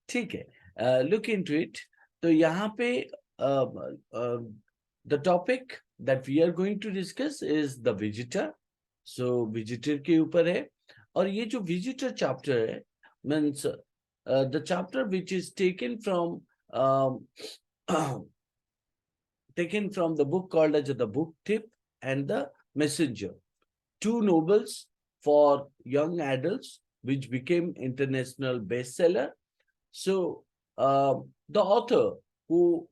ठीक है, look into it. तो यहाँ पे the topic that we are going to discuss is the visitor. So visitor के ऊपर है, और ये जो visitor chapter है means the chapter which is taken from um, taken from the book called as the book tip and the messenger, two novels for young adults which became international bestseller. So the author who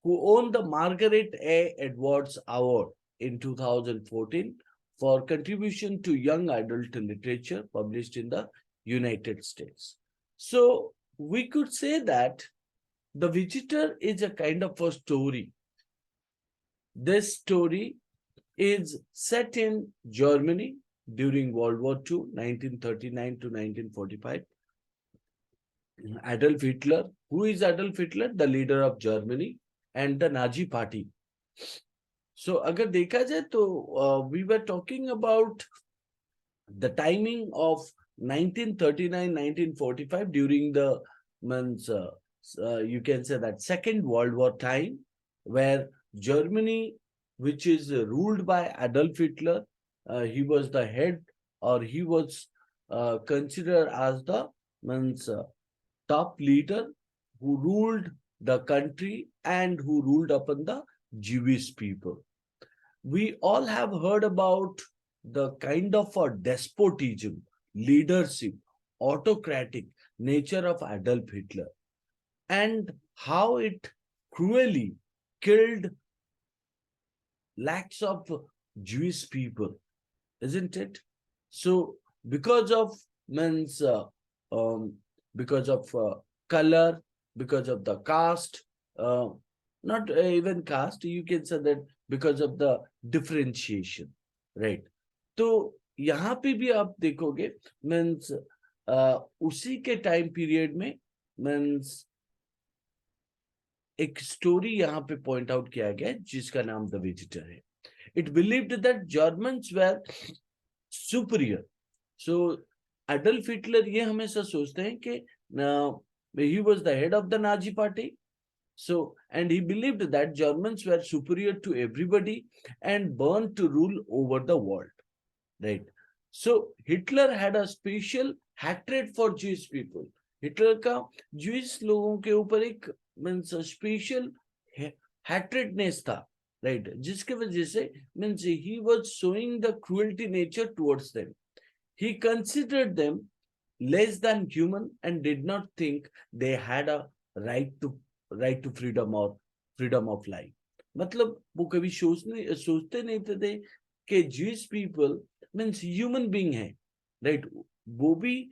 won the Margaret A. Edwards Award in 2014 for contribution to young adult literature, published in the United States. So we could say that The Visitor is a kind of a story. This story is set in Germany during World War II, 1939 to 1945. Adolf Hitler. Who is Adolf Hitler? The leader of Germany and the Nazi party. So, अगर देखा जाए तो we were talking about the timing of 1939-1945 during the months, you can say that Second World War time, where Germany, which is ruled by Adolf Hitler, he was the head, or he was considered as the means top leader who ruled the country and who ruled upon the Jewish people. We all have heard about the kind of a despotism, leadership, autocratic nature of Adolf Hitler, and how it cruelly killed lakhs of Jewish people, isn't it? So, because of means because of color, because of the caste, not even caste, you can say that because of the differentiation, right? तो यहाँ पे भी आप देखोगे means उसी के time period में means एक स्टोरी यहाँ पे पॉइंट आउट किया गया जिसका नाम द विजिटर है. It believed that Germans were superior. So Adolf Hitler ये हमेशा सोचते हैं कि he was the head of the Nazi party. So, and he believed that Germans were superior to everybody and born to rule over the world. Right. So Hitler had a special hatred for Jewish people. Hitler का Jewish लोगों के ऊपर एक means special hatredness था, right? जिसके वजह से means he was showing the cruelty nature towards them. He considered them less than human and did not think they had a right to freedom or freedom of life. मतलब वो कभी सोचते नहीं थे कि Jewish people means human being है, right? वो भी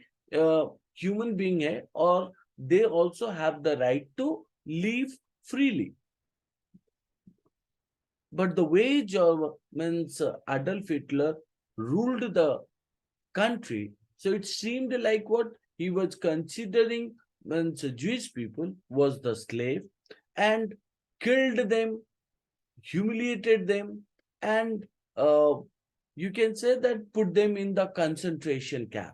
human being है और they also have the right to live freely. But the way means Adolf Hitler ruled the country, so it seemed like what he was considering means Jewish people was the slave and killed them, humiliated them, and you can say that put them in the concentration camp.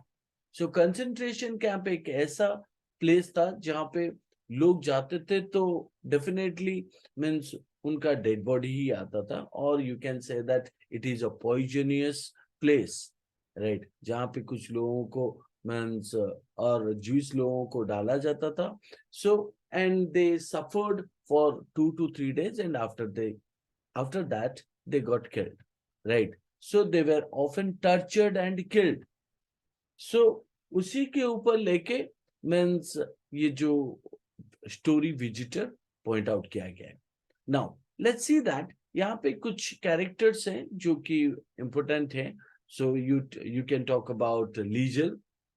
So concentration camp एक ऐसा place था जहाँ पे लोग जाते थे तो definitely means उनका dead body ही आता था, और you can say that it is a poisonous place, right? जहाँ पे कुछ लोगों को means और Jewish लोगों को डाला जाता था. So and they suffered for 2 to 3 days, and after that they got killed, right? So they were often tortured and killed. So उसी के ऊपर लेके मीन्स ये जो स्टोरी विजिटर पॉइंट आउट किया गया है. नाउ लेट्स सी दैट यहाँ पे कुछ कैरेक्टर्स हैं जो कि इंपॉर्टेंट हैं. So you can talk about Liesel.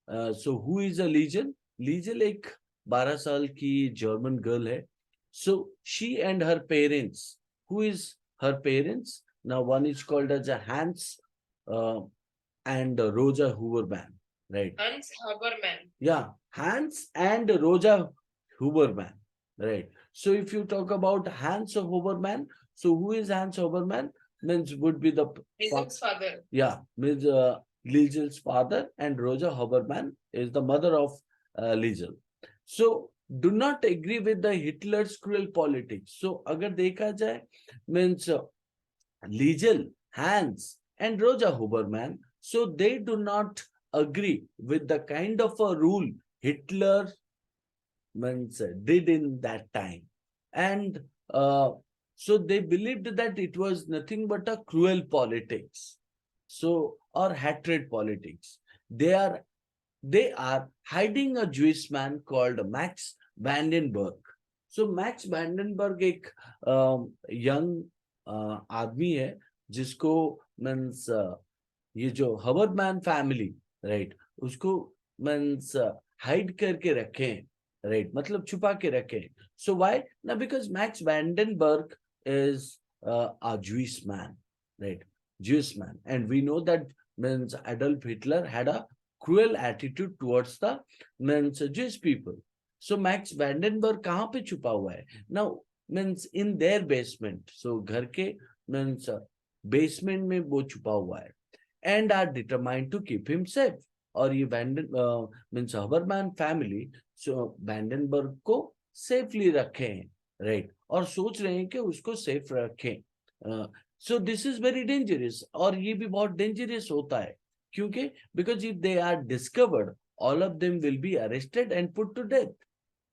So who is a Liesel? Liesel एक 12 साल की जर्मन गर्ल है. So she and her parents. Who is her parents? Now one is called as a Hans and Rosa Huberman, right? Hans Haberman. Yeah, Hans and Rosa Huberman, right? So if you talk about Hans Huberman, so who is Hans Huberman? Means would be the Liesel's father. Yeah, means Liesel's father, and Rosa Huberman is the mother of Liesel. So do not agree with the Hitler's cruel politics. So अगर देखा जाए means Liesel, Hans and Rosa Huberman, so they do not agree with the kind of a rule Hitler means did in that time. And so they believed that it was nothing but a cruel politics. So, or hatred politics. They are they are hiding a Jewish man called Max Vandenberg. So Max Vandenberg एक young आदमी है जिसको means ये जो हवर्ड family right उसको means hide करके रखे हैं राइट मतलब छुपा के रखे हैं सो व्हाई ना because Max Vandenberg is a Jewish man right Jewish man and we know that means Adolf Hitler had a cruel attitude towards the means Jewish people. So Max Vandenberg कहाँ पे छुपा हुआ है now means in their basement so घर के means basement में वो छुपा हुआ है and are determined to keep him safe. और ये वैंडन मीन्स हबरमैन फैमिली सो वैंडनबर्ग को सेफली रखे हैं राइट और सोच रहे हैं कि उसको सेफ रखें so this is very dangerous और ये भी बहुत डेंजरस होता है क्योंकि because if they are discovered all of them will be arrested and put to death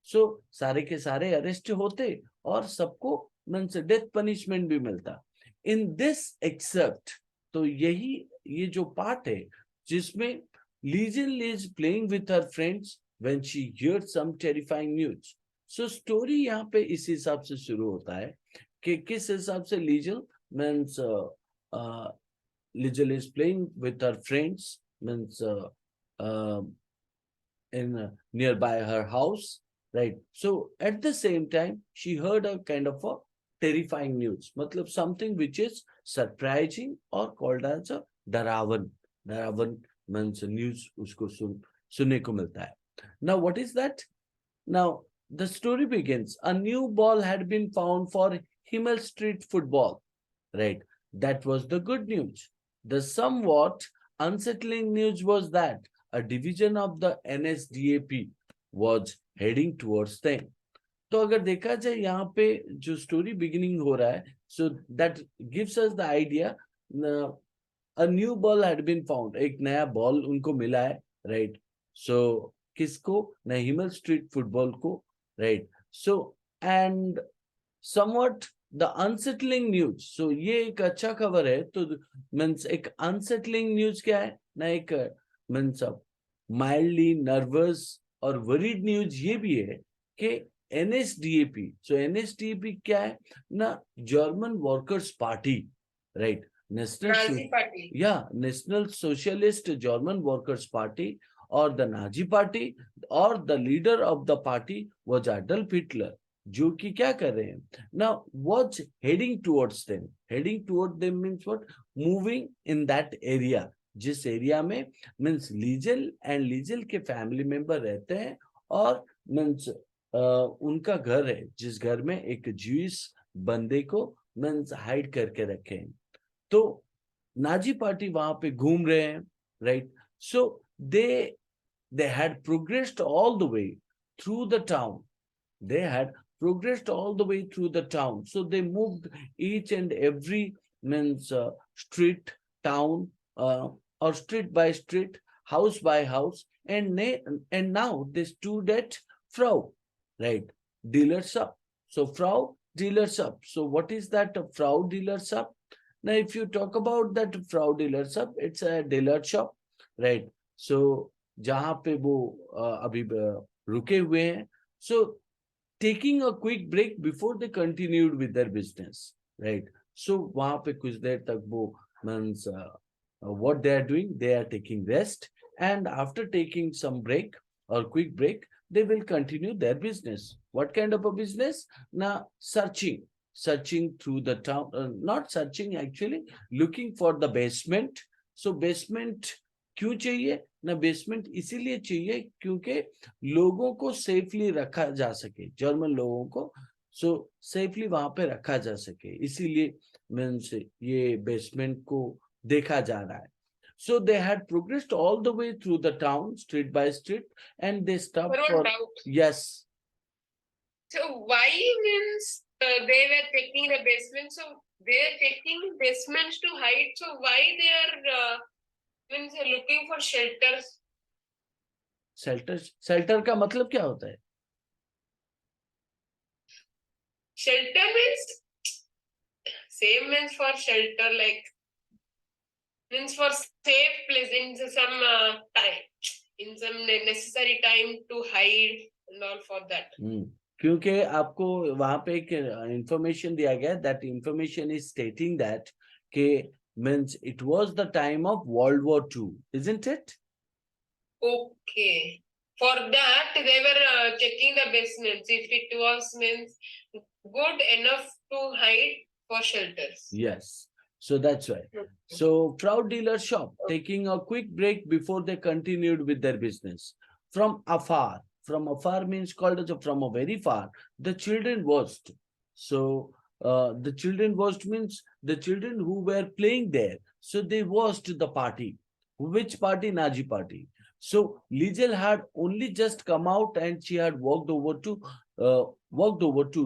so सारे के सारे अरेस्ट होते और सबको मीन्स डेथ पनिशमेंट भी मिलता इन दिस एक्सेप्ट तो यही ये जो पार्ट है जिसमें Liesel is playing with her friends when she heard some terrifying news so story यहाँ पे इस हिसाब से शुरू होता है कि किस हिसाब से Liesel means Liesel is playing with her friends means in nearby her house, right? So at the same time, she heard a kind of a terrifying news, matlab something which is surprising or called as a Daravan. Daravan means news usko sunne ko milta hai. Now what is that? Now the story begins. A new ball had been found for Himmel Street football, right? That was the good news. The somewhat unsettling news was that a division of the NSDAP was heading towards them. तो अगर देखा जाए यहाँ पे जो story beginning हो रहा है so that gives us the idea a new ball had been found एक नया बॉल उनको मिला है राइट सो किसको न हिमल स्ट्रीट फुटबॉल को right so and somewhat the unsettling news so ये एक अच्छा खबर है तो मीन्स एक अनसेटलिंग न्यूज क्या है ना एक मीन्स माइल्डली नर्वस और वरीड न्यूज ये भी है कि एनएसडीएपी सो एनएसडीएपी क्या है ना German workers party right Nazi party. National socialist German workers party और द नाजी पार्टी और the leader of the party was Adolf Hitler जो कि क्या कर रहे हैं ना was heading toward them means what moving in that area जिस एरिया में मीन्स लीजल एंड लीजल के फैमिली मेंबर रहते हैं और मीन्स उनका घर है जिस घर में एक ज्यूइश बंदे को मीन्स हाइड करके रखे हैं तो नाजी पार्टी वहां पे घूम रहे हैं right so they had progressed all the way through the town they had progressed all the way through the town so they moved each and every means street town or street by street house by house and now they stood at frau right dealers up so frau dealers up so what is that frau dealers up now if you talk about that frau dealers up it's a dealer shop right so jahan pe wo abhi रुके हुए हैं so taking a quick break before they continued with their business right so wahan pe kuch der tak wo means what they are doing they are taking rest and after taking some break or quick break they will continue their business what kind of a business now searching through the town not searching actually looking for the basement so basement क्यों चाहिए ना basement इसीलिए चाहिए क्योंकि लोगों को safely रखा जा सके जर्मन लोगों को सो सेफली वहां पे रखा जा सके इसीलिए मीन्स ये बेसमेंट को देखा जा रहा है So they had progressed all the way through the town, street by street, and they stopped One for doubt. yes. So why means they were checking the basement? So they're checking basements to hide. So why they are means looking for shelters? Shelter का मतलब क्या होता है? Shelter means same means for shelter, like means for safe place in some time, in some necessary time to hide and all for that. क्योंकि आपको वहां पे एक इंफॉर्मेशन दिया गया, that information is stating that के means it was the time of world war two, isn't it? Okay. For that, they were checking the basements if it was means good enough to hide for shelters. Yes. So that's why. Okay. So crowd dealer shop taking a quick break before they continued with their business. From afar. From afar means called as from a very far. The children watched. So the children watched means the children who were playing there. So they watched the party. Which party? Nazi party. So Liesel had only just come out and she had walked over to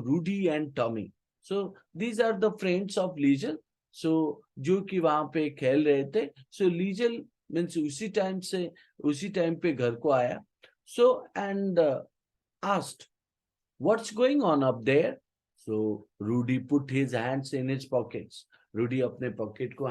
Rudy and Tommy. So these are the friends of Liesel. So जो कि वहां पे खेल रहे थे. So Liesel means उसी time पे घर को आया. So and asked, what's going on up there? So Rudy put his hands in his pockets. Rudy अपने पॉकेट को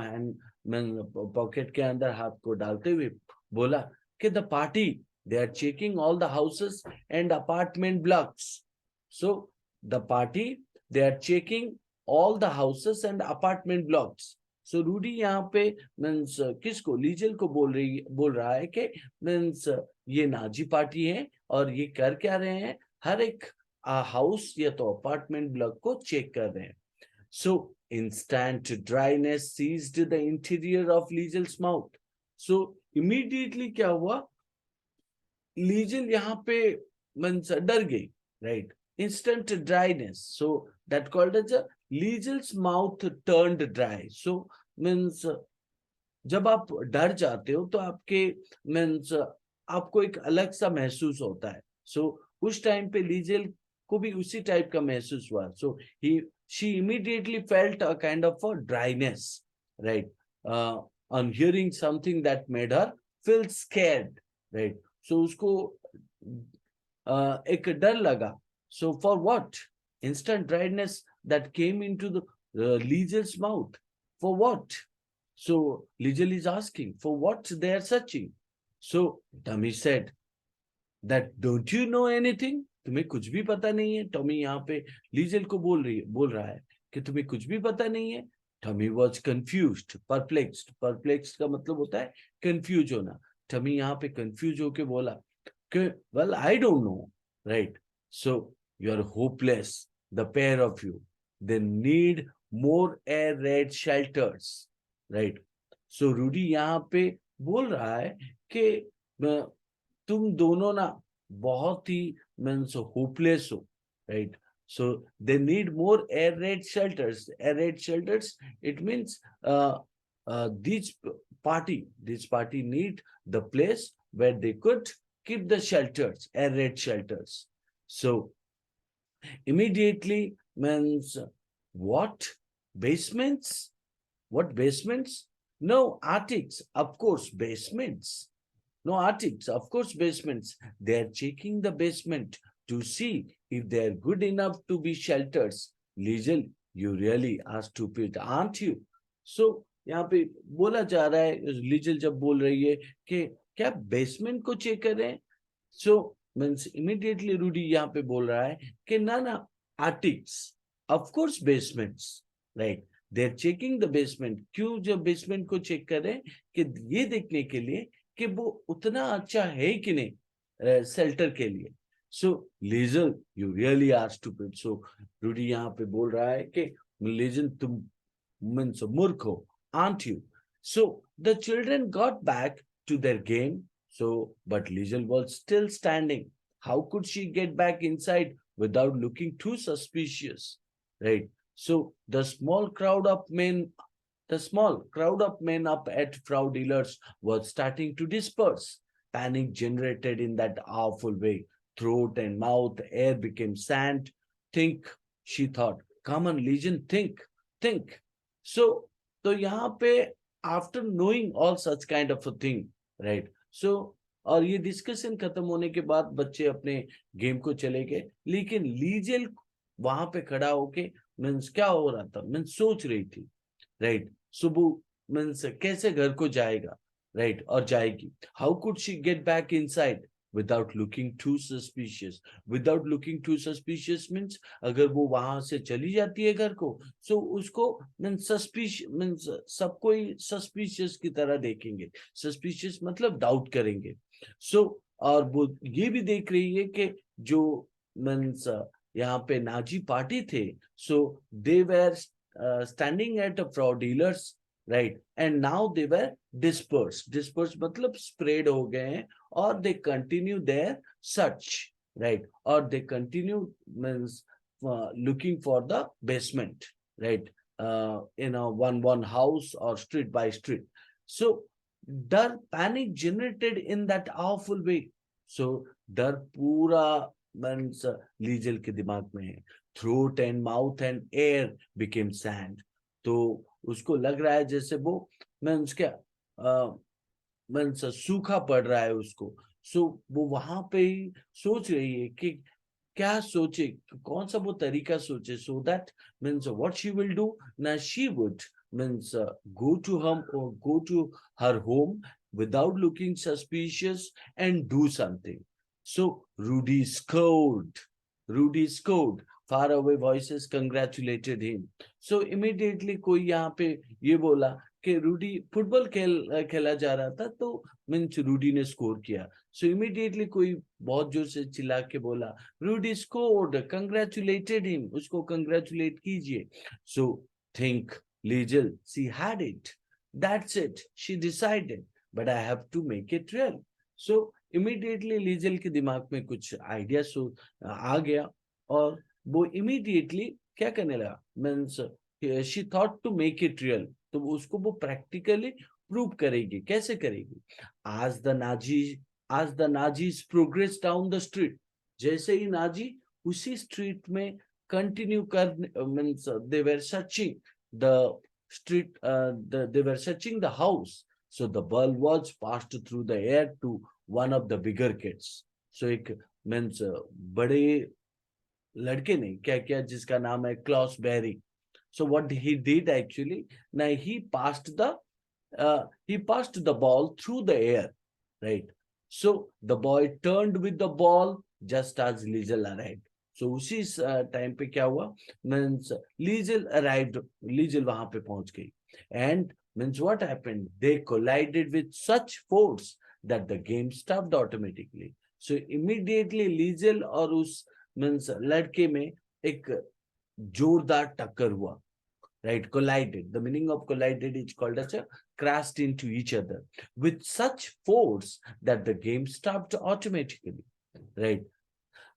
पॉकेट के अंदर हाथ को डालते हुए बोला कि the party, they are checking all the houses and apartment blocks. So the party, they are checking all the houses and apartment blocks. So Rudy यहाँ पे मीन्स किसको? लीजल को बोल रहा है कि मीन्स ये नाजी पार्टी है और ये कर क्या रहे हैं? हर एक हाउस या तो अपार्टमेंट ब्लॉक को चेक कर रहे हैं. So instant dryness seized the interior of Liegel's mouth. So immediately क्या हुआ? Liesel यहाँ पे मीन्स डर गई, right? Instant dryness. So that called as a Liegel's mouth turned dry. So means जब आप डर जाते हो तो आपके मीन्स आपको एक अलग सा महसूस होता है. So उस टाइम पे लीजेल को भी उसी टाइप का महसूस हुआ. So she immediately felt a kind of a dryness, right? On hearing something that made her feel scared, right? So उसको एक डर लगा. So for what? Instant dryness that came into the Liegel's mouth. For what? So Liesel is asking, for what they are searching? So Tommy said that, don't you know anything? तुम्हें कुछ भी पता नहीं है? टॉमी यहाँ पे लीजेल को बोल रहा है कि तुम्हें कुछ भी पता नहीं है. Tommy was confused, perplexed. Perplexed का मतलब होता है confused होना. टॉमी यहाँ पे confused होके बोला कि well, I don't know, right? So you are hopeless, the pair of you. They need more air raid shelters, right? So Rudy यहाँ पे बोल रहा है कि तुम दोनों ना बहुत ही मीन्स होपलेस हो, right? So they need more air raid shelters. Air raid shelters, it means this party need the place where they could keep the shelters, air raid shelters. So immediately means what? Basements? What basements? No, attics. Of course, basements. No attics, of course, basements. They are checking the basement to see if they are good enough to be shelters. Liesel, you really are stupid, aren't you? So यहाँ पे बोला जा रहा है, लीजल जब बोल रही है कि क्या बेसमेंट को चेक करें. So means immediately Rudy यहाँ पे बोल रहा है कि ना attics, of course basements, right? They're checking the basement. क्यों जब बेसमेंट को चेक करें? कि ये देखने के लिए कि वो उतना अच्छा है कि नहीं शेल्टर के लिए. So Liesel, you really are stupid. So Rudy यहाँ पे बोल रहा है कि Liesel, तुम मीन्स मूर्ख हो, aren't you? So the children got back to their game. So but Liesel was still standing. How could she get back inside without looking too suspicious, right? So the small crowd of men The small crowd of men up at Frau Dealer's was starting to disperse. Panic generated in that awful way. Throat and mouth, air became sand. Think, she thought. Common legion, think. So, तो यहाँ पे after knowing all such kind of a thing, right? So, और ये discussion खत्म होने के बाद बच्चे अपने गेम को चले गए, लेकिन लीजेल वहां पे खड़ा होके मीन्स क्या हो रहा था, मीन्स सोच रही थी, राइट? सुबह मीन्स कैसे घर को जाएगा, राइट? और जाएगी, how could she get back inside without looking too suspicious? Without looking too suspicious means अगर वो वहां से चली जाती है घर को, सो उसको मीन्स सस्पिशियस मीन्स सबको ही सस्पिशियस की तरह देखेंगे। सस्पिशियस मतलब डाउट करेंगे। सो और वो ये भी देख रही है कि जो मीन्स यहाँ पे नाजी पार्टी थे, so they were standing at a fraud dealers, right? And now they were dispersed. Dispersed मतलब spread हो गए हैं, और they continue their search, right? Or they continue means looking for the basement, right? In a one house or street by street. So डर panic generated in that awful way. So डर पूरा means लीजल के दिमाग में है। Throat and mouth and air became sand. तो उसको लग रहा है जैसे वो मीन्स क्या मीन्स सूखा पड़ रहा है उसको। सो वो वहां पे ही सोच रही है कि क्या सोचे, कौन सा वो तरीका सोचे, so that means what she will do ना, she would means go to her home without looking suspicious and do something. So Rudy scored. Far away voices congratulated him. So immediately कोई यहाँ पे ये बोला कि रूडी फुटबॉल खेला जा रहा था, तो मीन्स रूडी ने स्कोर किया। सो इमीडिएटली कोई बहुत जोर से चिल्ला के बोला, रूडी स्कोर्ड, कंग्रेचुलेटेड हिम, उसको कंग्रेचुलेट कीजिए। So think Liesel, she had it, that's it, she decided, but I have to make it real. So immediately Liesel के दिमाग में कुछ आइडिया आ गया, और वो इमीडिएटली क्या करने लगा, means she thought to make it real. तो उसको वो प्रैक्टिकली प्रूव करेगी। कैसे करेगी? As the Nazis progress down the street, जैसे ही नाजी उसी स्ट्रीट में कंटिन्यू कर means they were searching the street, they were searching the house. So the ball was passed through the air to one of the bigger kids. So एक means बड़े लड़के ने क्या किया, जिसका नाम है Klaus Berry. So what he did actually, now he passed the ball through the air, right? So the boy turned with the ball just as Liesel arrived. So उसी टाइम पे क्या हुआ, मीन्स लीजल अराइव्ड, लीजल वहां पे पहुंच गई, and means what happened, they collided with such force that the game stopped automatically. So immediately Liesel और उस मीन्स लड़के में एक जोरदार टक्कर हुआ, right? Collided. The meaning of collided is called as a crashed into each other with such force that the game stopped automatically, right?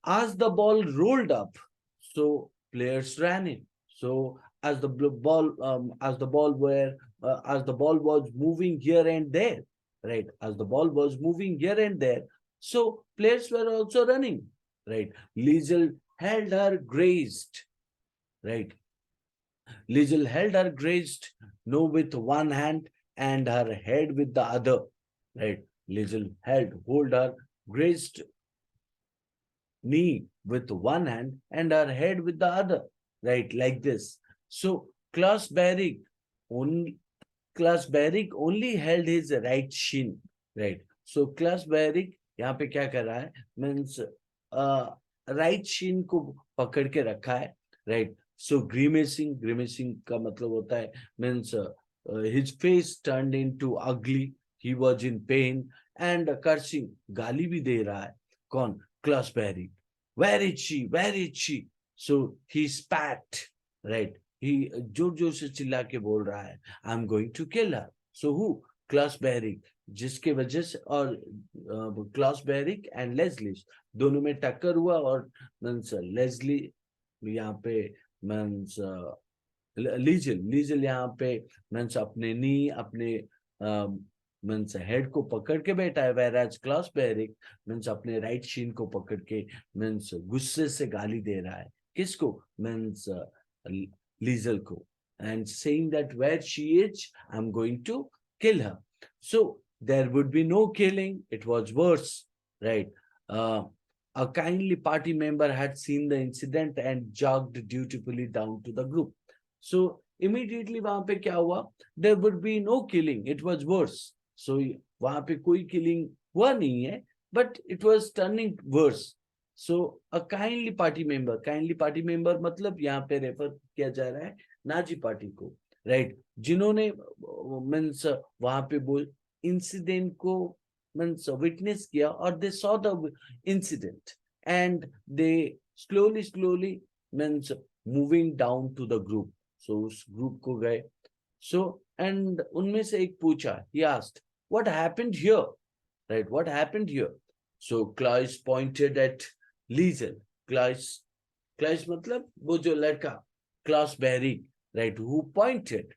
As the ball rolled up, so players ran in. So as the ball was moving here and there, right? As the ball was moving here and there, so players were also running, right? Liesel held her grazed, right? Liesel held her grazed no with one hand and her head with the other, right? Liesel hold her grazed knee with one hand and her head with the other, right? Like this. So Klaus Berg only held his right shin, right? So Klaus Berg यहाँ पे क्या कर रहा है, means right Shin को पकड़ के रखा है, राइट? सो ग्रीमेसिंग का मतलब होता है means his face turned into ugly, he was in pain and cursing, गाली भी दे रहा है। कौन? Klaus Barry. Where is she? So he spat, right? He जोर जोर से चिल्ला के बोल रहा है, I am going to kill her. So who? Klaus Berik, जिसके वजह से, और क्लास बैरिक एंड लेस्ली दोनों में टक्कर हुआ, और मीन्स लेस्ली यहाँ पे मीन्स लीजल यहाँ पे मीन्स अपने नी अपने मीन्स हेड को पकड़ के बैठा है, whereas क्लास बेरिक मीन्स अपने राइट शीन को पकड़ के मीन्स गुस्से से गाली दे रहा है, किसको, मीन्स लीजल को, and saying that where she is, I'm going to kill her. So there would be no killing, it was worse, right? uh, a kindly party member had seen the incident and jogged dutifully down to the group. So immediately वहां पे क्या हुआ, there would be no killing, it was worse. So वहां पे कोई killing हुआ नहीं है, but it was turning worse. So a kindly party member मतलब यहाँ पे रेफर किया जा रहा है नाजी पार्टी को, राइट, जिन्होंने मीन्स वहां पे वो इंसिडेंट को मीन्स विटनेस किया, और they saw the incident and they slowly means moving down to the group. So उस ग्रुप को गए. सो एंड उनमें से एक पूछा, he asked what happened here, right, what happened here. So Klaus pointed at Liesel. Klaus मतलब वो जो लड़का Klaus Berry, right, who pointed,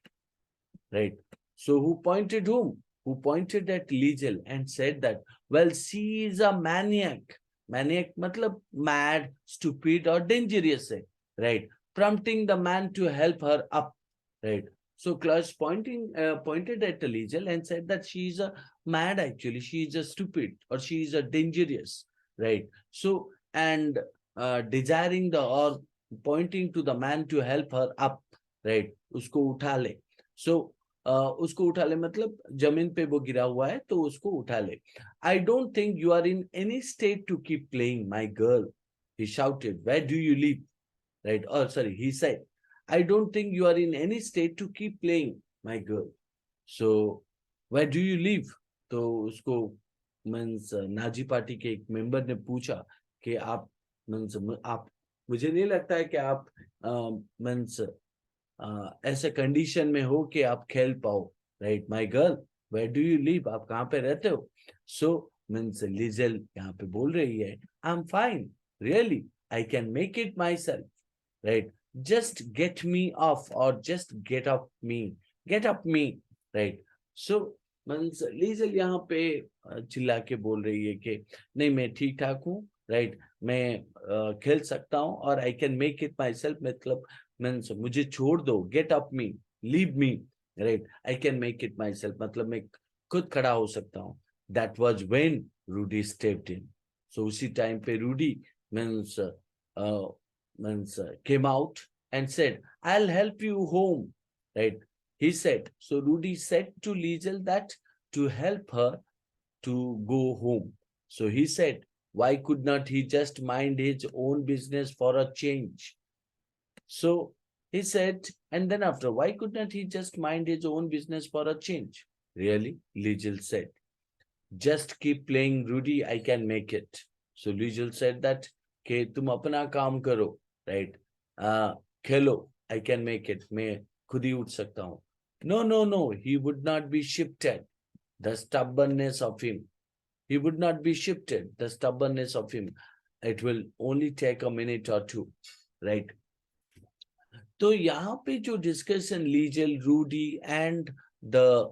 right. So who pointed whom? Who pointed at Liesel and said that, well, she is a maniac. Maniac matlab mad, stupid or dangerous है, right, prompting the man to help her up, right. So Klaus pointed at Liesel and said that she is a mad, actually she is a stupid or she is a dangerous, right. So and desiring the or pointing to the man to help her up, right, उसको उठा ले. So उसको उठा ले मतलब जमीन पे वो गिरा हुआ है तो उसको उठा ले. I don't think you are in any state to keep playing, my girl, he shouted. Where do you live, right? Oh, sorry, he said, I don't think you are in any state to keep playing, my girl. So where do you live? तो उसको means Nazi party के एक member ने पूछा कि आप means आप, मुझे नहीं लगता है कि आप मीन्स ऐसे कंडीशन में हो कि आप खेल पाओ, right, my girl where do you live, आप कहाँ पे रहते हो. सो मीन्स लिजल यहाँ पे बोल रही है, I am fine, really I can make it my self, right, just get me of और जस्ट गेट अप मी, राइट. सो मीन्स लिजल यहाँ पे चिल्ला के बोल रही है कि नहीं मैं ठीक ठाक हूँ, राइट, मैं खेल सकता हूँ और I can make it myself, मतलब मीन्स मुझे छोड़ दो, get up me, leave me, right, I can make it myself, मतलब मैं खुद खड़ा हो सकता हूँ. That was when Rudy stepped in. So उसी टाइम पे Rudy means came out and said, I'll help you home, right, he said. So Rudy said to Liesel that to help her to go home. So he said, why could not he just mind his own business for a change? So he said, and then after, why could not he just mind his own business for a change? Really? Liesel said, just keep playing Rudy, I can make it. So Liesel said that, कि तुम अपना काम करो, right? Khelo, I can make it. मैं खुद ही उठ सकता हूँ. No, he would not be shifted. The stubbornness of him. He would not be shifted. The stubbornness of him. It will only take a minute or two, right? तो यहाँ पे जो discussion Liesel, Rudy and the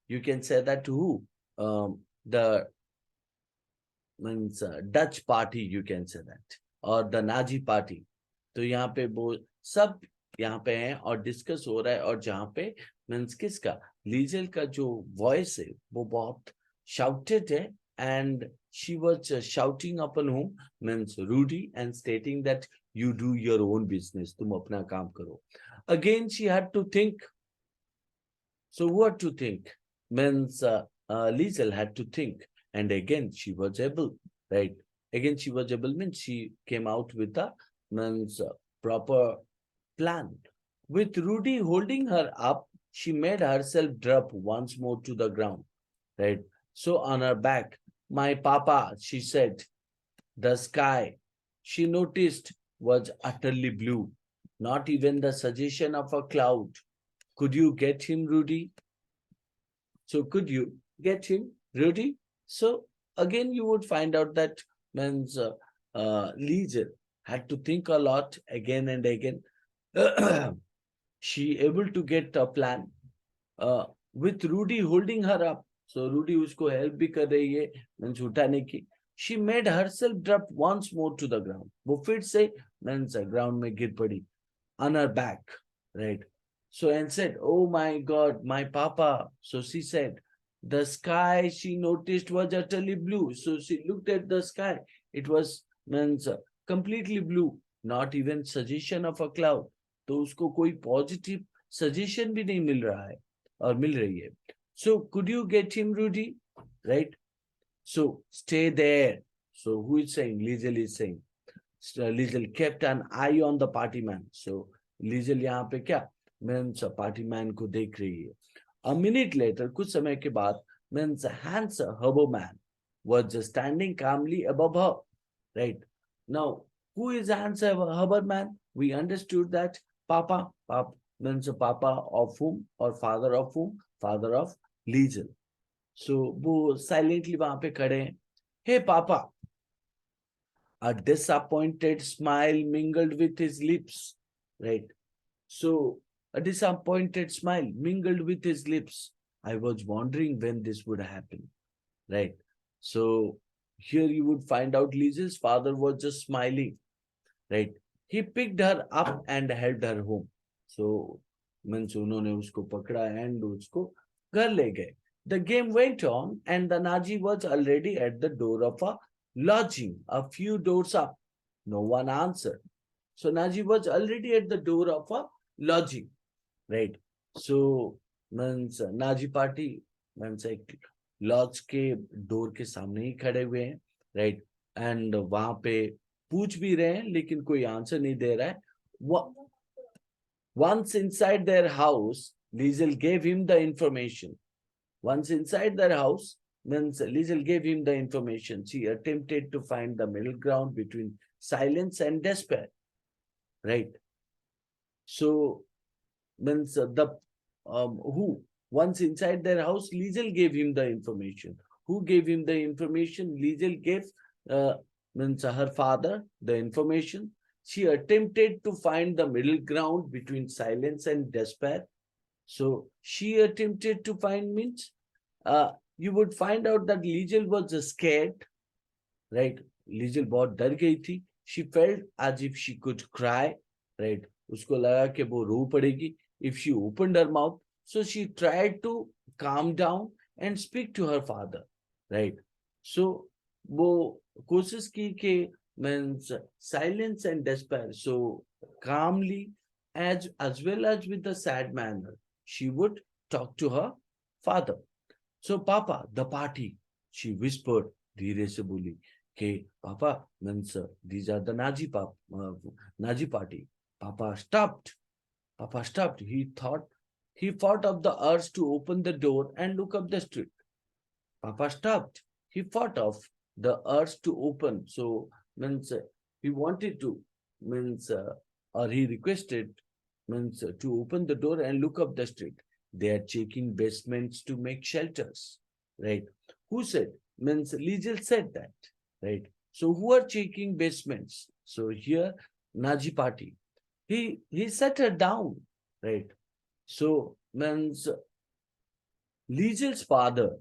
you can say that who the means Dutch party, you can say that, or the Nazi party. तो यहाँ पे वो सब यहाँ पे हैं और डिस्कस हो रहा है, और जहाँ पे मीन्स किसका, लीजल का जो वॉइस है वो बहुत shouted है, and she was shouting upon whom, means Rudy, and stating that you do your own business, तुम अपना काम करो. Again she had to think. So what to think? Means Liesel had to think, and again she was able, right? Again she was able means she came out with a means proper plan. With Rudy holding her up, she made herself drop once more to the ground, right? So on her back, my papa, she said, the sky, she noticed, was utterly blue, not even the suggestion of a cloud. Could you get him, Rudy? So could you get him, Rudy? So again, you would find out that means Liesel had to think a lot again and again. she able to get a plan uh, with Rudy holding her up. So Rudy उसको help भी कर रही है means उठाने की. She made herself drop once more to the ground. वो फिर से means ground में गिर पड़ी on her back, right? So and said, "Oh my God, my papa." So she said, the sky she noticed was utterly blue. So she looked at the sky. It was means completely blue, not even suggestion of a cloud. तो उसको कोई positive suggestion भी नहीं मिल रहा है और मिल रही है. So could you get him, Rudy? Right? So stay there. So who is saying? Liesel is saying. Liesel kept an eye on the party man. So Liesel यहाँ पे क्या मीन्स पार्टी मैन को देख रही है. A minute later, कुछ समय के बाद, means Hans Herberman was just standing calmly above her. Right now, who is Hans Herberman? We understood that Papa, Papa means Papa of whom or father of whom, father of Liesel. So वो silently वहां पे खड़े हैं. Hey Papa, a disappointed smile mingled with his lips. Right. So a disappointed smile mingled with his lips. I was wondering when this would happen. Right. So here you would find out Lisa's father was just smiling. Right. He picked her up and helped her home. So means उन्होंने उसको पकड़ा and उसको घर ले गए. The game went on and the Naji was already at the door of a lodging a few doors up. No one answered. So Naji was already at the door of a lodging, right? So means Naji party means एक laws के door के सामने ही खड़े हुए हैं, right? And वहां पे पूछ भी रहे हैं लेकिन कोई आंसर नहीं दे रहा है. Once inside their house, Liesel gave him the information. Once inside their house, means Liesel gave him the information. She attempted to find the middle ground between silence and despair. Right. So means the who once inside their house, Liesel gave him the information. Who gave him the information? Liesel gave uh, means her father the information. She attempted to find the middle ground between silence and despair. So she attempted to find means you would find out that Liesel was scared, right? Liesel बहुत डर गई थी. She felt as if she could cry, right? उसको लगा कि वो रो पड़ेगी if she opened her mouth. So she tried to calm down and speak to her father, right? So वो कोशिश की कि means silence and despair. So calmly as well as with a sad manner, she would talk to her father. So Papa, the party, she whispered, धीरे से बोली कि Papa means these are the Nazi party. Papa stopped. Papa stopped. He thought of the urge to open the door and look up the street. Papa stopped. He thought of the urge to open. So means he wanted to means or he requested means to open the door and look up the street. They are checking basements to make shelters, right? Who said? Means Liesel said that, right? So who are checking basements? So here Naji party. He set her down, right? So means Liesel's father,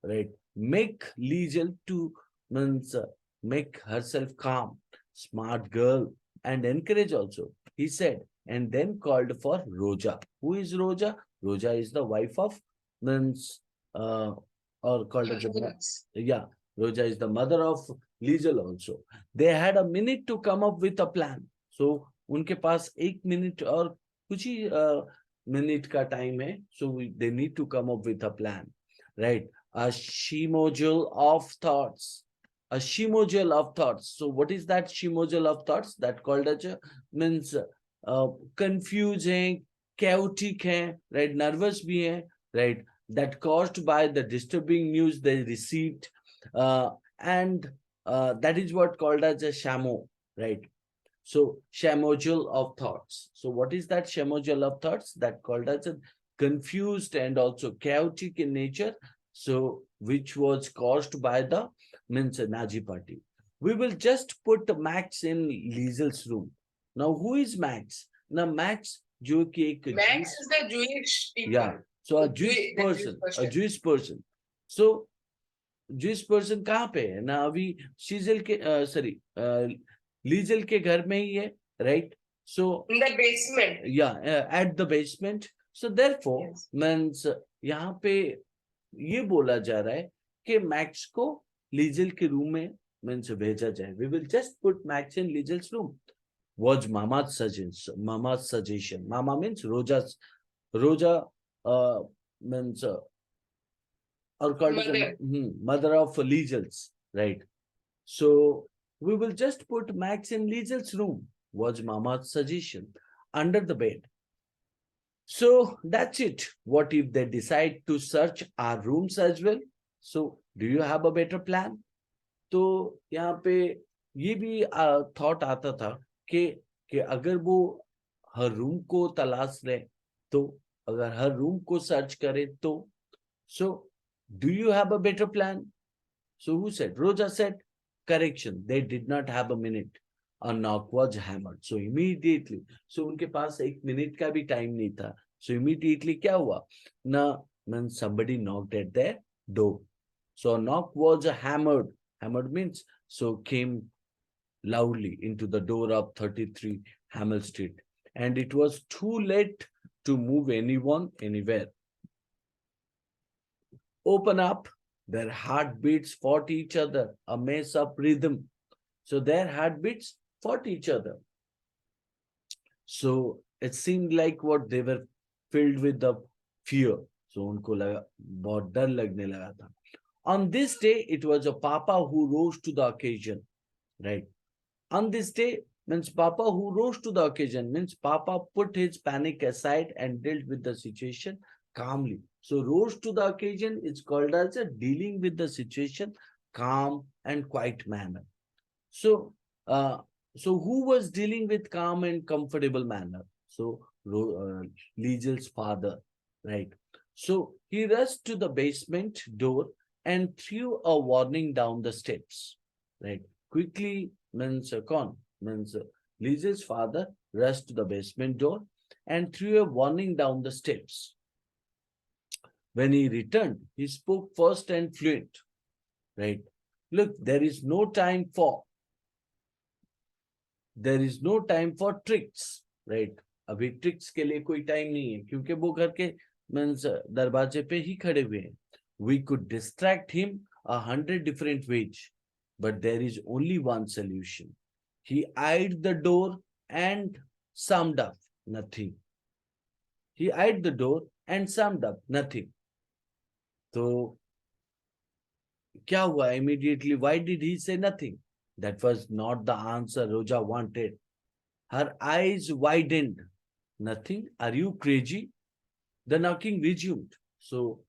right? Make Liesel to means make herself calm, smart girl, and encourage also. He said, and then called for Roja. Who is Roja? Roja is the wife of means or called as yeah. Roja is the mother of Liesel also. They had a minute to come up with a plan. So उनके पास 1 minute और कुछ ही minute का time है. So they need to come up with a plan, right? A shimojul of thoughts. A shimojul of thoughts. So what is that shimojul of thoughts? That called as means confusing, chaotic hai, right? Nervous bhi hai, right? That caused by the disturbing news they received. And that is what called as a shamo, right? So shamojul of thoughts. So what is that shamojul of thoughts? That called as a confused and also chaotic in nature. So which was caused by the means Nazi party. We will just put Max in Liesel's room. Now who is Max? Now Max जो कि एक Max is the Jewish people. yeah, so a Jewish The Jewish person, a Jewish person. So Jewish person कहाँ पे है ना, अभी शीजल के sorry लीजल के घर में ही है, right? So in the basement. yeah, at the basement. So therefore Yes. means यहाँ पे ये बोला जा रहा है कि मैक्स को लीजल के रूम में मीन्स भेजा जाए. We will just put Max in Liegel's room. Was Mama's suggestion. Mama's suggestion. Mama means Roja's. Roja means or called as Mother. mother of Liegel's, right? So we will just put Max in Liegel's room. Was Mama's suggestion under the bed. So that's it. What if they decide to search our rooms as well? So do you have a better plan? तो यहाँ पे ये भी thought आता था कि अगर वो हर रूम को तलाश ले, तो अगर हर रूम को सर्च करे तो, so do you have a better plan? So who said? Roja said, correction, they did not have a minute. A knock was hammered. So immediately, so उनके पास एक मिनट का भी टाइम नहीं था. So immediately क्या हुआ ना, when somebody knocked at their door. So a knock was hammered. Hammered means so came loudly into the door of 33 Hamel Street, and it was too late to move anyone anywhere. Open up. Their heartbeats fought each other, a mess of rhythm. So their heartbeats fought each other. So it seemed like what they were filled with the fear. So उनको लगा बहुत डर लगने लगा था. On this day, it was a Papa who rose to the occasion, right? On this day, means Papa who rose to the occasion, means Papa put his panic aside and dealt with the situation calmly. So rose to the occasion is called as a dealing with the situation calm and quiet manner. So, so who was dealing with calm and comfortable manner? So Liegel's father, right? So he rushed to the basement door and threw a warning down the steps, right? Quickly means means Liegel's father rushed to the basement door and threw a warning down the steps. When he returned, he spoke fast and fluent, right? Look, there is no time for tricks, right? अभी tricks के लिए कोई time नहीं है क्योंकि वो घर के मीन्स दरवाजे पे ही खड़े हुए हैं. We could distract him 100 different ways, but there is only one solution. He eyed the door and summed up nothing. He eyed the door and summed up nothing. So क्या हुआ immediately? Why did he say nothing? That was not the answer Roja wanted. Her eyes widened. Nothing? Are you crazy? The knocking resumed. So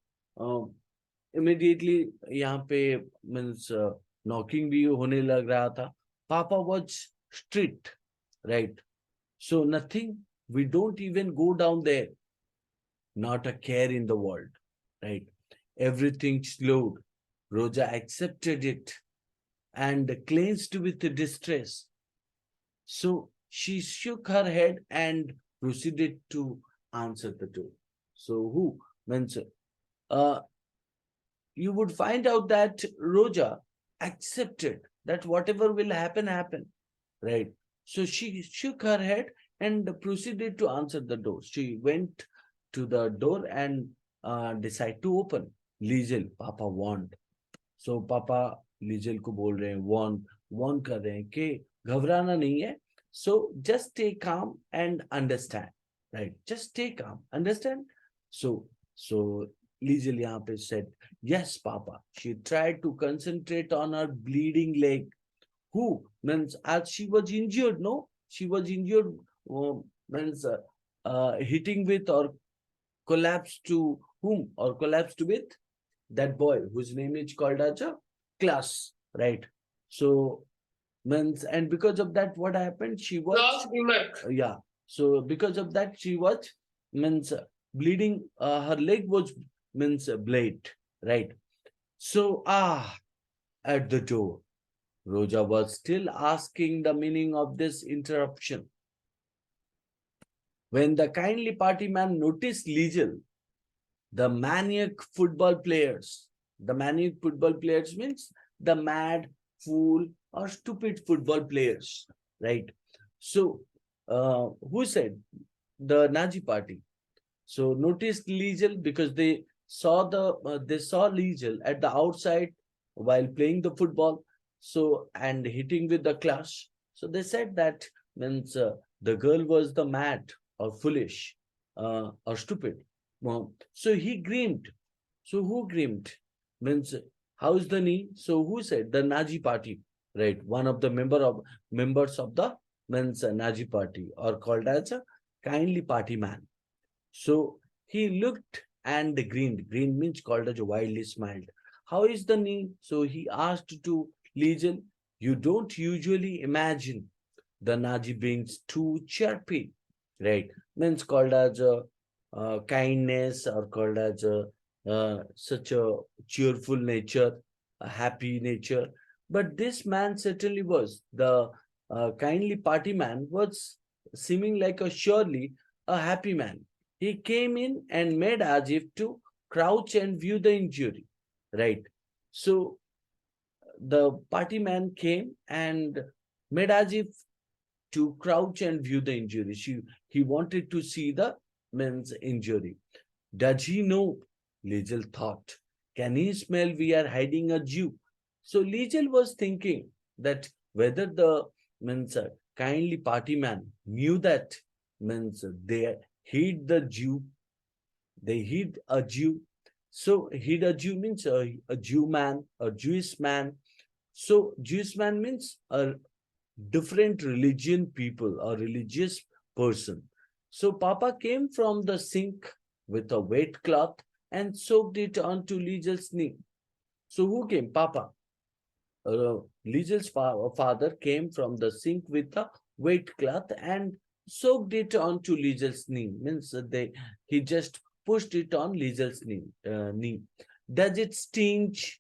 immediately यहाँ पे means knocking भी होने लग रहा था. Papa was strict, right? So nothing. We don't even go down there. Not a care in the world, right? Everything slowed. Roja accepted it and clenched with distress. So she shook her head and proceeded to answer the door. So who means you would find out that Roja accepted that whatever will happen, happen, right? So she shook her head and proceeded to answer the door. She went to the door and decided to open. Liesel, Papa warned. So Papa Liesel को बोल रहे हैं, warn कर रहे हैं कि घबराना नहीं है. So just stay calm and understand, right? Just stay calm, understand? So Liesel यहाँ पे said, yes, Papa. She tried to concentrate on her bleeding leg. Who means as she was injured, no? She was injured means hitting with or collapsed to whom or collapsed with that boy whose name is called as a class, right? So means and because of that, what happened? She was yeah. So because of that, she was means bleeding. Her leg was means blade, right? So at the door, Roja was still asking the meaning of this interruption. When the kindly party man noticed Liesel, the maniac football players, the maniac football players means the mad, fool, or stupid football players, right? So, who said? The Nazi party. So noticed Liesel because they saw Liesel at the outside while playing the football. So and hitting with the clash. So they said that means the girl was the mad or foolish or stupid. So he dreamed. So who dreamed? Means how's the knee? So who said the Nazi party? Right, one of the members of the means Nazi party or called as a kindly party man. So he looked and grinned. Grin means called as wildly smiled. How is the knee? So he asked to Legion, you don't usually imagine the Nazi beings too chirpy, right? Means called as a kindness or called as a such a cheerful nature, a happy nature. But this man certainly was the kindly party man was seeming like a surely a happy man. He came in and made as if to crouch and view the injury, right? So the party man came and made as if to crouch and view the injury. He wanted to see the man's injury. Does he know? Liesel thought. Can he smell we are hiding a Jew? So Liesel was thinking that whether the means kindly party man knew that means they hid the Jew, they hid a Jew. So hid a Jew means a Jew man, a Jewish man. So Jewish man means a different religion people or religious person. So Papa came from the sink with a wet cloth and soaked it onto Liegel's knee. So who came? Papa. Liegel's father came from the sink with a wet cloth and soaked it onto Liegel's knee. Means he just pushed it on Liegel's knee. Does it stinge?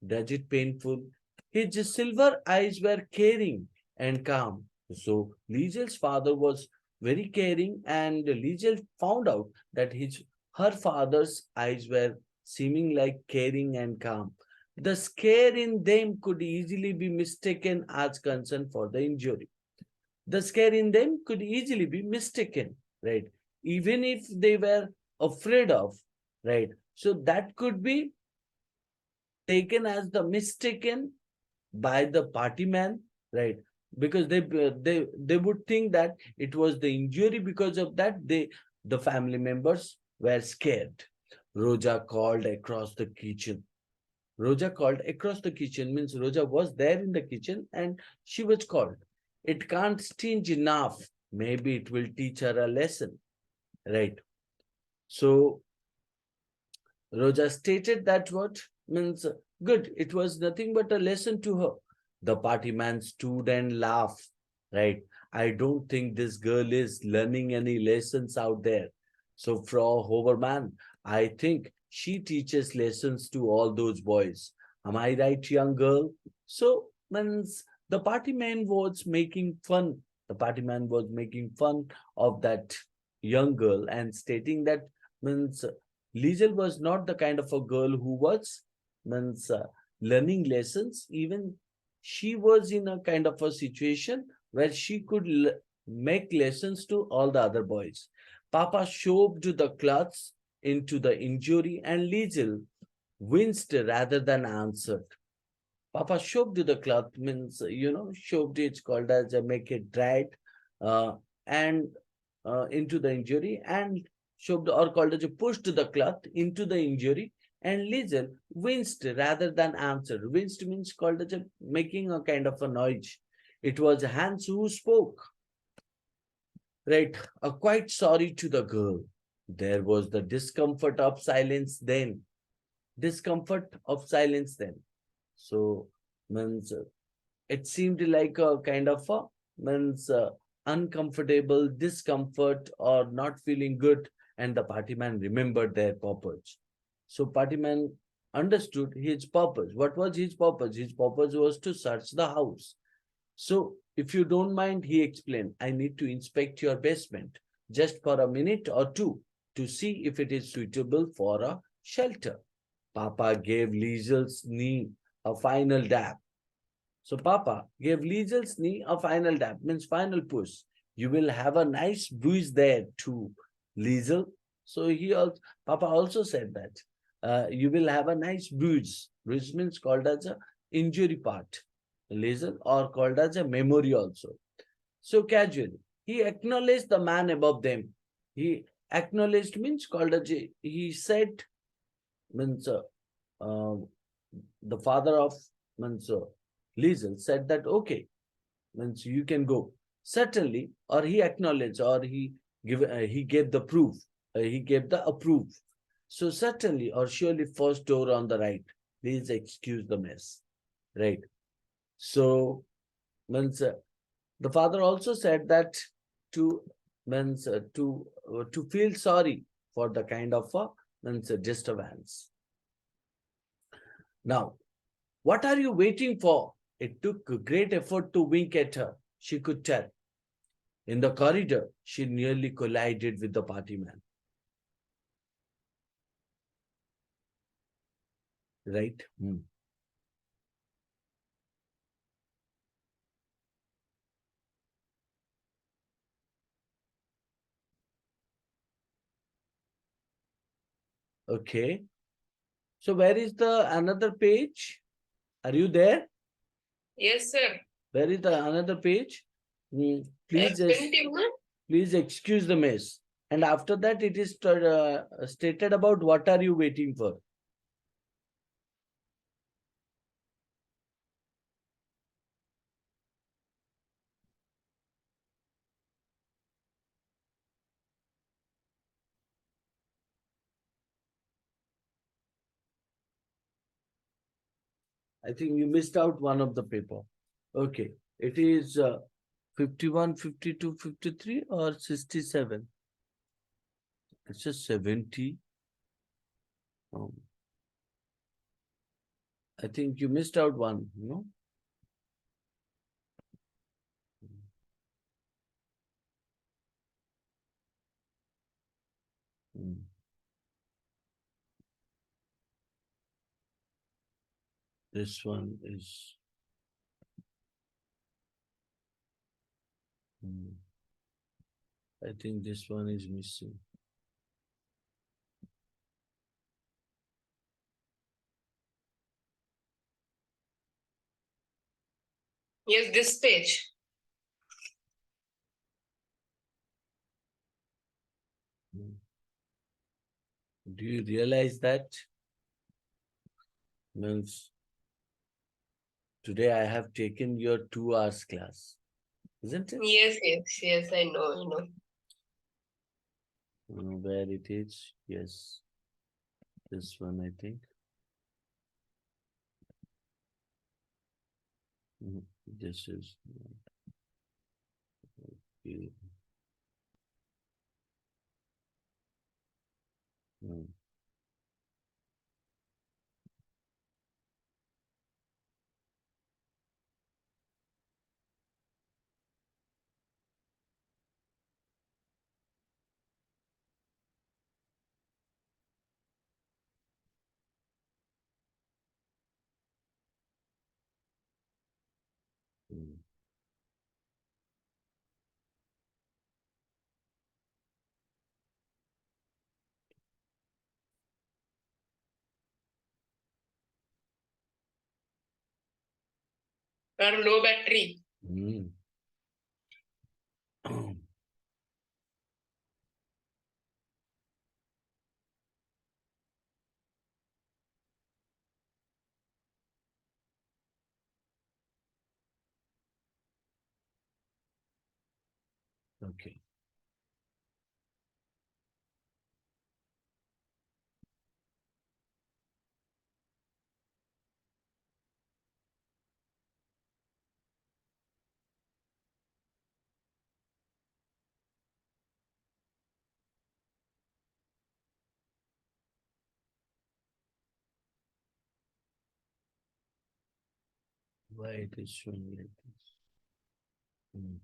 Does it painful? His silver eyes were caring and calm. So Liegel's father was very caring, and Liegel found out that her father's eyes were seeming like caring and calm. The scare in them could easily be mistaken as concern for the injury. The scare in them could easily be mistaken, right? Even if they were afraid of, right? So that could be taken as the mistaken by the party man, right? Because they would think that it was the injury. Because of that, the family members were scared. Roja called across the kitchen. Roja called across the kitchen means Roja was there in the kitchen and she was called. It can't stinge enough. Maybe it will teach her a lesson, right? So Roja stated that what means good. It was nothing but a lesson to her. The party man stood and laughed, right? I don't think this girl is learning any lessons out there. So, Frau Hoverman, I think she teaches lessons to all those boys. Am I right, young girl? So, means the party man was making fun. The party man was making fun of that young girl and stating that means Liesel was not the kind of a girl who was means learning lessons. Even she was in a kind of a situation where she could make lessons to all the other boys. Papa shoved the cloths into the injury and Liesel winced rather than answered. Papa shoved the cloth means, shoved it's called as a make it dried uh, and into the injury and shoved or called as a pushed the cloth into the injury and Liesel winced rather than answered. Winced means called as a making a kind of a noise. It was Hans who spoke, right? Quite sorry to the girl. There was the discomfort of silence then. Discomfort of silence then. So means it seemed like a kind of a means uncomfortable discomfort or not feeling good, and the party man remembered their purpose. So party man understood his purpose. What was his purpose? His purpose was to search the house. So if you don't mind, he explained, I need to inspect your basement. just for a minute or two to see if it is suitable for a shelter. Papa gave Liesel's knee a final dab. So Papa gave Liesel's knee a final dab, means final push. You will have a nice bruise there too, Liesel. So Papa also said that you will have a nice bruise. Bruise means called as a injury part, Liesel, or called as a memory also. So casually, he acknowledged the man above them. He acknowledged means called as he said means uh, the father of means Liesel said that okay means you can go certainly, or he acknowledged, or he gave the proof, he gave the approve. So certainly or surely first door on the right, please excuse the mess, right? So means the father also said that to means to feel sorry for the kind of means disturbance. Now, what are you waiting for? It took great effort to wink at her. She could tell. In the corridor, she nearly collided with the party man. Right? Hmm. Okay. So where is the another page? Are you there? Yes, sir. Where is the another page? Hmm. I Please, sent you, no? please excuse the mess. And after that, it is stated about what are you waiting for. I think you missed out one of the paper. Okay. It is 51, 52, 53 or 67? It's just 70. Um, I think you missed out one, you know. Mm. This one is, I think this one is missing. Yes, this page. Mm. Do you realize that? Means today I have taken your 2 hours class, isn't it? Yes, yes, yes, I know, I know. Where it is? Yes, this one I think. This is okay. Mm. Mm. Or low battery. Mm. Okay. Why it is showing like this? Mm.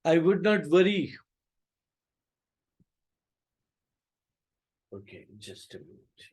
I would not worry. Okay, just a minute.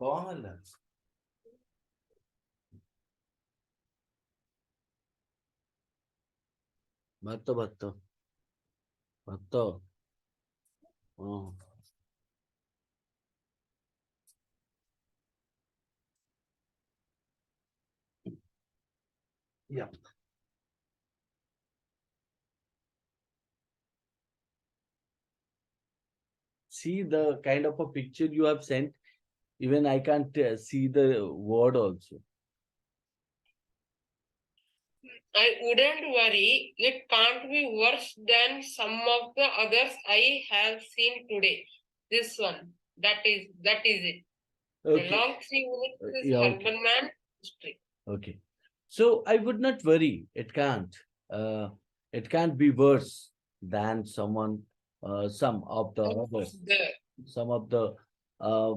कौन है? भत्तो भत्तो भत्तो. Oh. Yeah. See the kind of a picture you have sent. Even I can't see the word also. I wouldn't worry. It can't be worse than some of the others I have seen today. This one. That is it. The Okay. long 3 minutes is Yeah. Okay. Urban Man history. Okay. So I would not worry. It can't. Uh, it can't be worse than someone. Some of the others. The Some of the uh,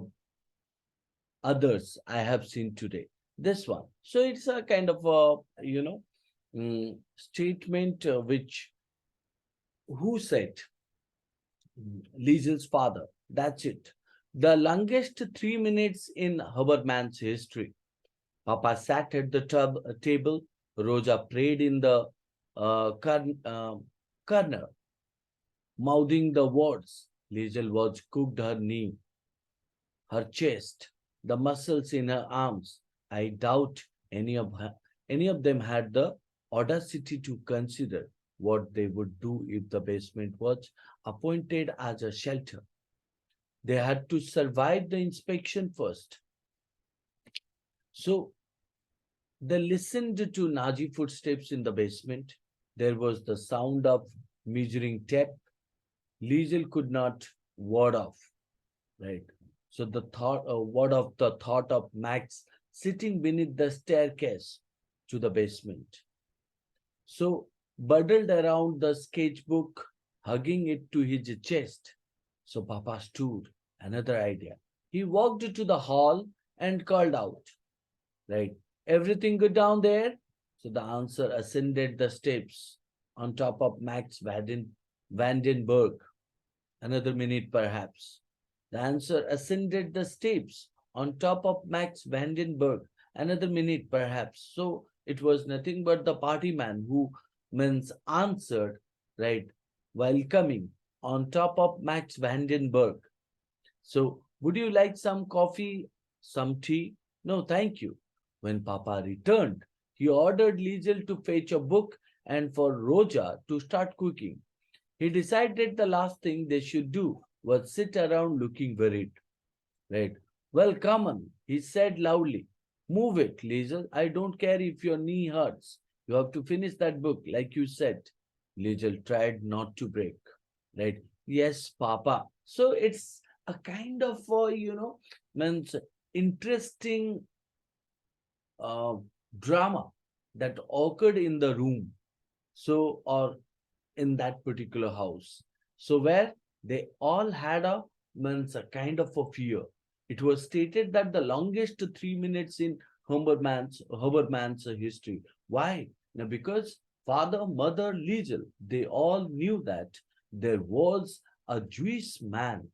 others I have seen today. This one. So it's a kind of a statement which who said Liesel's father. That's it. The longest 3 minutes in Haberman's history. Papa sat at the table. Roja prayed in the corner, mouthing the words. Liesel was cooked her knee, her chest, the muscles in her arms. I doubt any of them had the audacity to consider what they would do if the basement was appointed as a shelter. They had to survive the inspection first. So they listened to Nazi footsteps in the basement. There was the sound of measuring tape. Liesel could not ward off, right? So the word of the thought of Max sitting beneath the staircase to the basement. So bundled around the sketchbook, hugging it to his chest. So Papa stood. Another idea. He walked to the hall and called out, right? Everything good down there? So the answer ascended the steps on top of Max Vandenberg. Another minute, perhaps. The answer ascended the steps on top of Max Vandenberg. Another minute, perhaps. So it was nothing but the party man who means answered, right, while coming on top of Max Vandenberg. So, would you like some coffee, some tea? No, thank you. When Papa returned, he ordered Liesel to fetch a book and for Roja to start cooking. He decided the last thing they should do was sit around looking worried. Right? Well, come on, he said loudly. Move it, Liesel. I don't care if your knee hurts. You have to finish that book, like you said. Liesel tried not to break. Right? Yes, Papa. So it's a kind of, means interesting uh, drama that occurred in the room. So, or in that particular house. So where they all had a means a kind of a fear. It was stated that the longest 3 minutes in Huberman's history. Why? Now because father, mother, Liesel, they all knew that there was a Jewish man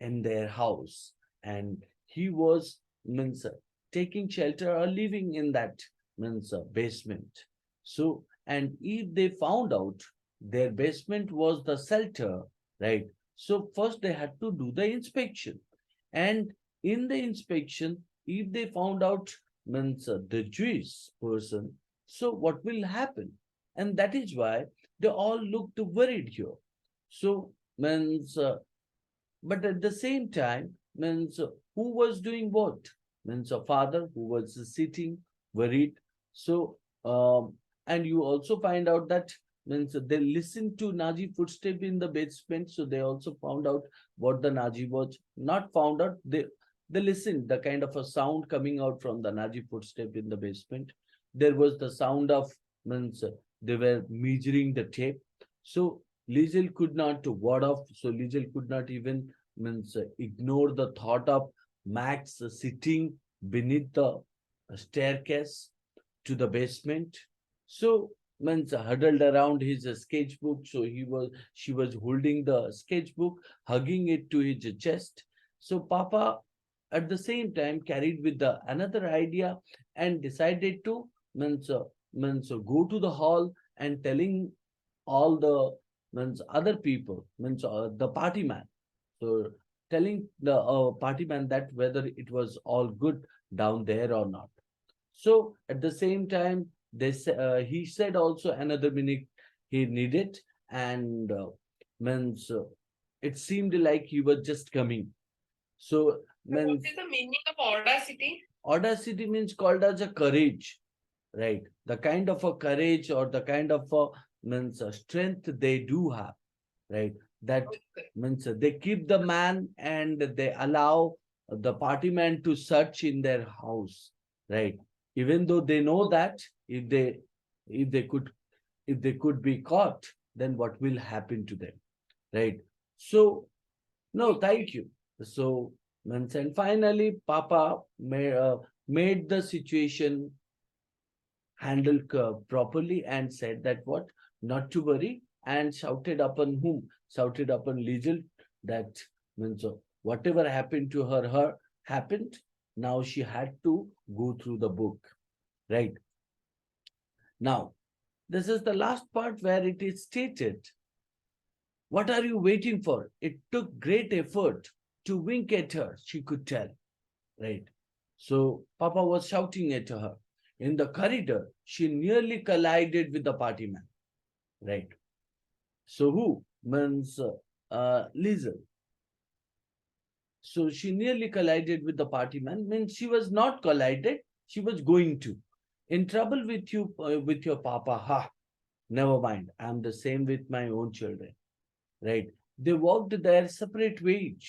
in their house, and he was means taking shelter or living in that means basement. So, and if they found out their basement was the shelter, right? So first they had to do the inspection, and in the inspection, if they found out means the Jewish person, so what will happen? And that is why they all looked worried here. So means but at the same time means who was doing what? means a father who was sitting worried. So and you also find out that means they listened to Naji footstep in the basement, so they also found out what the Naji was. Not found out, they listened the kind of a sound coming out from the Naji footstep in the basement. There was the sound of means they were measuring the tape. So Liesel could not ward off. So Liesel could not even means ignore the thought of Max sitting beneath the staircase to the basement. So means huddled around his sketchbook. So she was holding the sketchbook, hugging it to his chest. So Papa at the same time carried with the another idea and decided to go to the hall and telling all the other people the party man. So telling the party man that whether it was all good down there or not. So at the same time, he said also another minute he needed, and means it seemed like he was just coming. So So what means is the meaning of audacity? audacity means called as a courage, right? The kind of a courage or the kind of a means strength they do have, right? That Okay. means they keep the man and they allow the party man to search in their house, right? Even though they know that if they if they could if they could be caught, then what will happen to them, right? So no, Okay. thank you. So means and finally, Papa made the situation handled properly and said that what not to worry and shouted upon whom shouted upon Liesel that means whatever happened to her happened. Now she had to go through the book, right? Now this is the last part where it is stated, what are you waiting for? It took great effort to wink at her, she could tell, right? So Papa was shouting at her. In the corridor, she nearly collided with the party man, right? So who? Means Liesel. So she nearly collided with the party man. Means she was not collided. She was going to. In trouble with your papa. Ha. Never mind. I'm the same with my own children. Right. They walked their separate ways.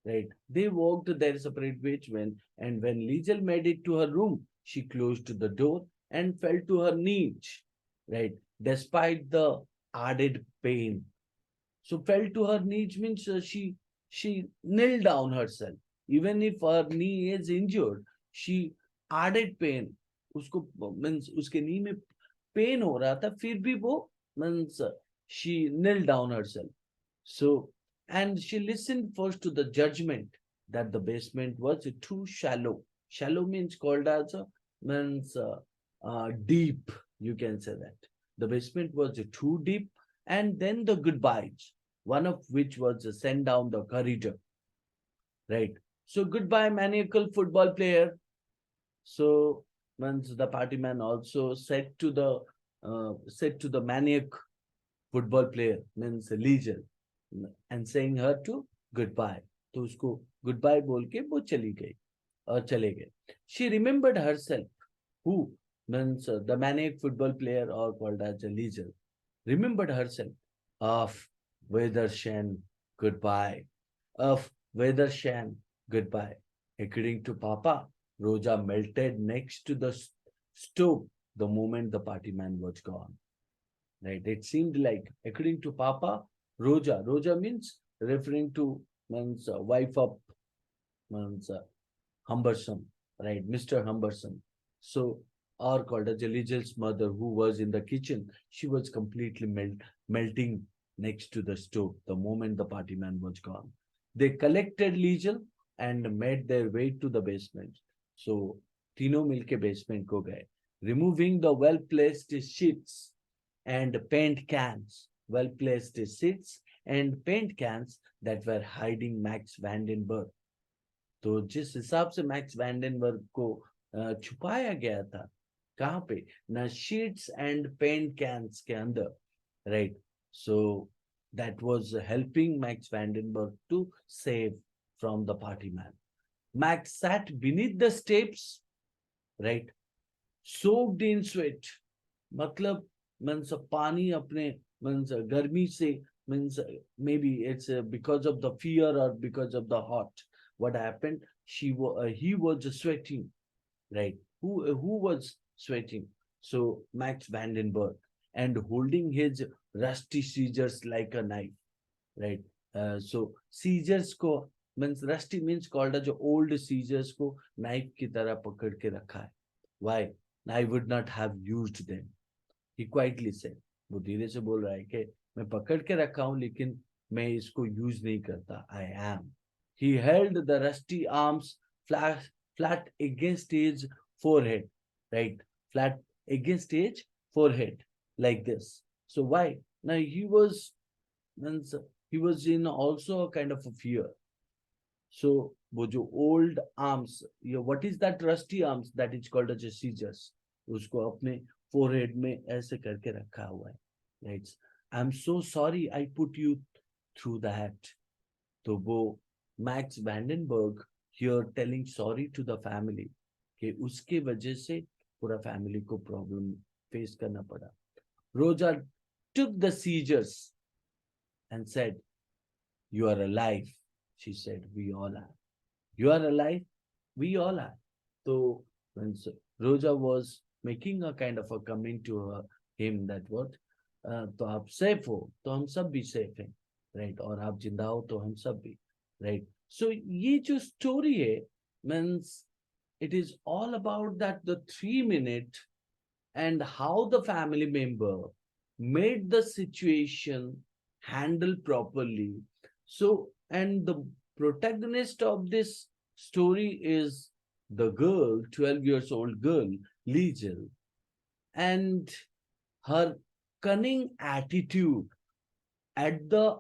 Right. They walked their separate ways when Liesel made it to her room, she closed the door and fell to her knees. Right. Despite the added pain. So fell to her knees means she knelt down herself. Even if her knee is injured, she added pain. उसको means उसके knee में pain हो रहा था फिर भी वो means she knelt down herself. So and she listened first to the judgment that the basement was too shallow. Shallow means called as means deep. You can say that the basement was too deep, and then the goodbyes, one of which was sent down the corridor, right? So goodbye, maniacal football player. So once the party man also said to the maniac football player means leisure and saying her to goodbye. तो उसको goodbye बोल के वो चली गई और चले गए. She remembered herself who means the maniac football player or called as a leisure remembered herself of Vedarshan goodbye, of Vedarshan goodbye. According to Papa, Roja melted next to the stove the moment the party man was gone. Right? It seemed like, according to Papa, Roja means referring to means wife of means Humbersome, right? Mr. Humbersome. So, or called as Eligel's mother, who was in the kitchen, she was completely melting next to the stove the moment the party man was gone. They collected Liesel and made their way to the basement. So, तीनों मिलके basement को गए, removing the well-placed sheets and paint cans, well-placed sheets and paint cans that were hiding Max Vandenberg. तो जिस हिसाब से max वैंडनबर्ग को छुपाया गया था कहाँ पे ना शीट्स एंड पेंट कैन्स के अंदर right so that was helping Max Vandenberg to save from the party man. Max sat beneath the steps, right, soaked in sweat. मतलब means पानी अपने means गर्मी से means maybe it's because of the fear or because of the hot. What happened? He was sweating, right? Who was sweating? So Max Vandenberg, and holding his rusty scissors like a knife, right? So scissors को means rusty means called as old scissors को knife की तरह पकड़ के रखा है. Why? I would not have used them. He quietly said. वो धीरे से बोल रहा है कि मैं पकड़ के रखा हूं लेकिन मैं इसको यूज नहीं करता. I am. He held the rusty arms flat, flat against his forehead, right? Flat against his forehead, like this. So why? Now means he was in also a kind of a fear. So वो जो old arms, what is that rusty arms that is called as a scissors? उसको अपने forehead में ऐसे करके रखा हुआ है, right? I'm so sorry I put you through that. तो वो Max Vandenberg here telling sorry to the family कि उसके वजह से पूरा family को problem face करना पड़ा. Roja took the scissors and said, "You are alive," she said. "We all are. You are alive. We all are." So when Roja was making a kind of a comment to him that what, तो आप safe हो तो हम सब भी safe हैं, right? और आप जिंदा हो तो हम सब भी, right? So ये जो story है means it is all about that the 3 minute and how the family member made the situation handle properly. So, and the protagonist of this story is the girl, 12 years old girl, Liesel, and her cunning attitude at the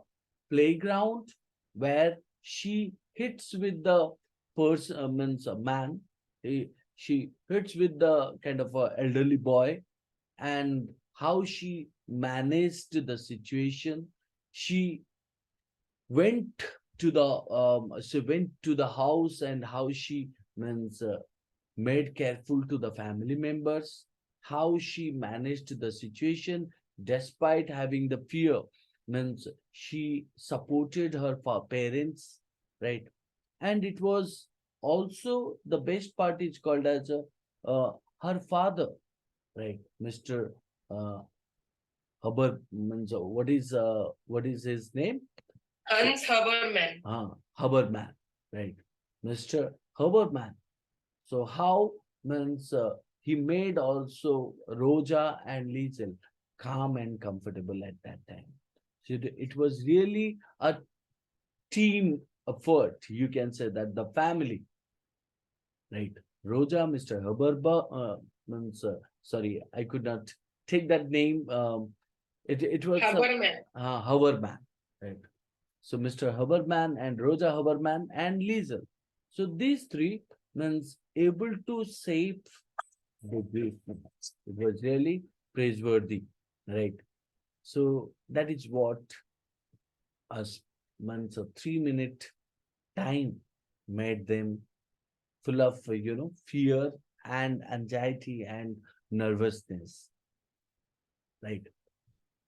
playground where she hits with the person, means a man, she hits with the kind of a elderly boy, and how she managed the situation. She went she went to the house, and how she means made careful to the family members, how she managed the situation despite having the fear, means she supported her parents, right? And it was also the best part is called as her father, right, Mr. uh, Hubbard, means what is his name? Hans Haberman. Hubbardman, right, Mr. Hubbardman. So how means he made also Roja and Liesel calm and comfortable at that time. So it was really a team effort. You can say that the family, right? Roja, Mr. Hubbard, means sorry, I could not take that name. It was Haberman. Hubbardman, right? So Mr. Huberman and Roja Huberman and Liesel. So these three means able to save the grief. It was really praiseworthy, right? So that is what us means a 3 minute time made them full of fear and anxiety and nervousness, right?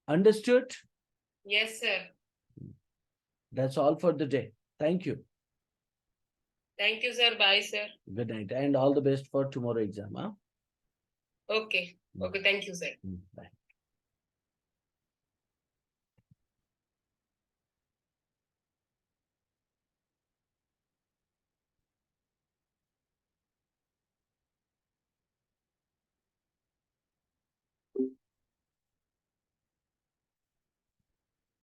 Understood? Yes, sir. That's all for the day. Thank you. Thank you, sir. Bye, sir. Good night and all the best for tomorrow exam. Huh? Okay. Okay. Thank you, sir. Bye.